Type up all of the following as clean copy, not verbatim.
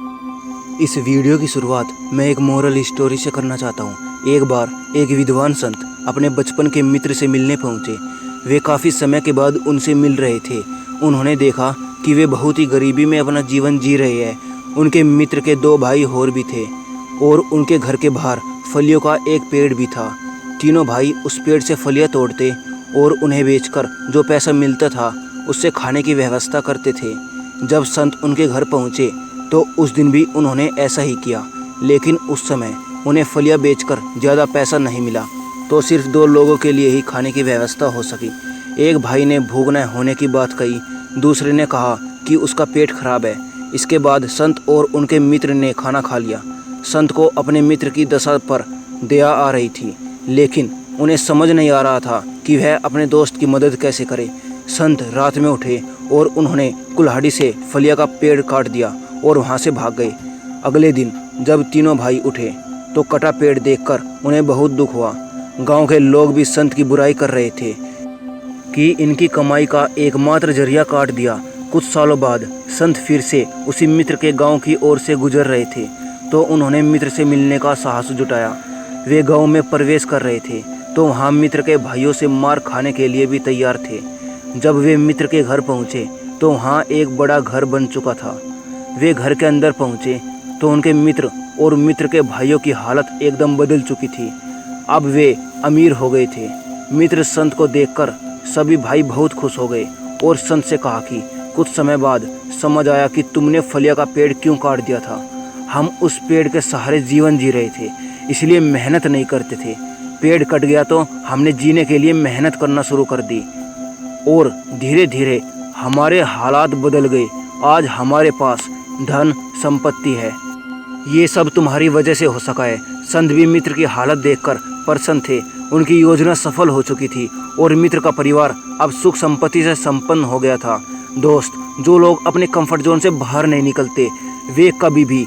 इस वीडियो की शुरुआत मैं एक मोरल स्टोरी से करना चाहता हूँ। एक बार एक विद्वान संत अपने बचपन के मित्र से मिलने पहुँचे। वे काफ़ी समय के बाद उनसे मिल रहे थे। उन्होंने देखा कि वे बहुत ही गरीबी में अपना जीवन जी रहे हैं। उनके मित्र के 2 भाई और भी थे और उनके घर के बाहर फलियों का एक पेड़ भी था। तीनों भाई उस पेड़ से फलियाँ तोड़ते और उन्हें बेचकर जो पैसा मिलता था उससे खाने की व्यवस्था करते थे। जब संत उनके घर पहुँचे तो उस दिन भी उन्होंने ऐसा ही किया, लेकिन उस समय उन्हें फलियाँ बेचकर ज़्यादा पैसा नहीं मिला, तो सिर्फ 2 लोगों के लिए ही खाने की व्यवस्था हो सकी। एक भाई ने भूख न होने की बात कही, दूसरे ने कहा कि उसका पेट खराब है। इसके बाद संत और उनके मित्र ने खाना खा लिया। संत को अपने मित्र की दशा पर दया आ रही थी, लेकिन उन्हें समझ नहीं आ रहा था कि वह अपने दोस्त की मदद कैसे करे। संत रात में उठे और उन्होंने कुल्हाड़ी से फलिया का पेड़ काट दिया और वहाँ से भाग गए। अगले दिन जब तीनों भाई उठे तो कटा पेड़ देखकर उन्हें बहुत दुख हुआ। गांव के लोग भी संत की बुराई कर रहे थे कि इनकी कमाई का एकमात्र जरिया काट दिया। कुछ सालों बाद संत फिर से उसी मित्र के गांव की ओर से गुजर रहे थे, तो उन्होंने मित्र से मिलने का साहस जुटाया। वे गांव में प्रवेश कर रहे थे तो वहाँ मित्र के भाइयों से मार खाने के लिए भी तैयार थे। जब वे मित्र के घर पहुँचे तो वहाँ एक बड़ा घर बन चुका था। वे घर के अंदर पहुँचे तो उनके मित्र और मित्र के भाइयों की हालत एकदम बदल चुकी थी। अब वे अमीर हो गए थे। मित्र संत को देखकर सभी भाई बहुत खुश हो गए और संत से कहा कि कुछ समय बाद समझ आया कि तुमने फलिया का पेड़ क्यों काट दिया था। हम उस पेड़ के सहारे जीवन जी रहे थे, इसलिए मेहनत नहीं करते थे। पेड़ कट गया तो हमने जीने के लिए मेहनत करना शुरू कर दी और धीरे धीरे हमारे हालात बदल गए। आज हमारे पास धन संपत्ति है। ये सब तुम्हारी वजह से हो सका है। संत भी मित्र की हालत देखकर प्रसन्न थे। उनकी योजना सफल हो चुकी थी और मित्र का परिवार अब सुख संपत्ति से संपन्न हो गया था। दोस्त, जो लोग अपने कंफर्ट जोन से बाहर नहीं निकलते वे कभी भी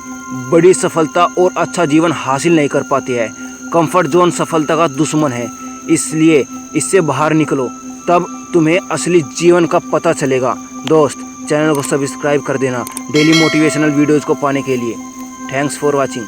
बड़ी सफलता और अच्छा जीवन हासिल नहीं कर पाते हैं। कंफर्ट जोन सफलता का दुश्मन है, इसलिए इससे बाहर निकलो, तब तुम्हें असली जीवन का पता चलेगा। दोस्त, चैनल को सब्सक्राइब कर देना डेली मोटिवेशनल वीडियोज़ को पाने के लिए। Thanks for watching.